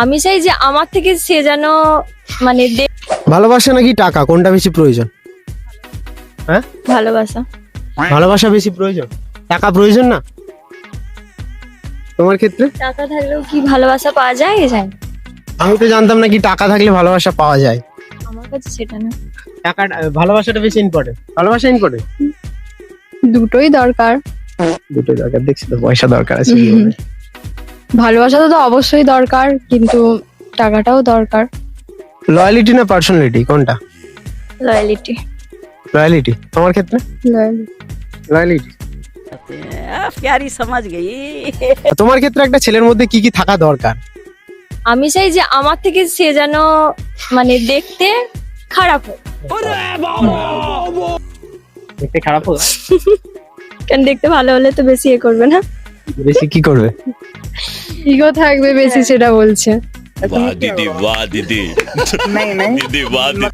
আমি চাই যে আমার থেকে সে যেন মানে ভালোবাসা নাকি টাকা, কোনটা বেশি প্রয়োজন? হ্যাঁ, ভালোবাসা। ভালোবাসা বেশি প্রয়োজন, টাকা প্রয়োজন না তোমার ক্ষেত্রে? টাকা থাকলেও কি ভালোবাসা পাওয়া যায় জানি না। আমি তো জানতাম না কি টাকা থাকলে ভালোবাসা পাওয়া যায়। আমার কাছে সেটা না। টাকা, ভালোবাসাটা বেশি ইম্পর্টেন্ট। ভালোবাসা ইম্পর্টেন্ট, দুটোই দরকার। দুটো দরকার। দেখছি তো পয়সা দরকার আছে। ভালোবাসা তো অবশ্যই দরকার, কিন্তু টাকাটাও দরকার। লয়ালিটি না পার্সোনালিটি, কোনটা? লয়ালিটি। লয়ালিটি। তোমার ক্ষেত্রে? লয়ালিটি। प्यारी समझ गई। তোমার ক্ষেত্রে একটা ছেলের মধ্যে কি কি থাকা দরকার? আমি চাই যে আমার থেকে সে যেন মানে দেখতে খারাপ হোক। দেখতে খারাপ হোক? কারণ দেখতে ভালো হলে তো বেশি করবে না। বেশি কি করবে? ইগো থাকবে বেশি, সেটা বলছে। वाह दीदी वाह दीदी नहीं नहीं दीदी वाह दीदी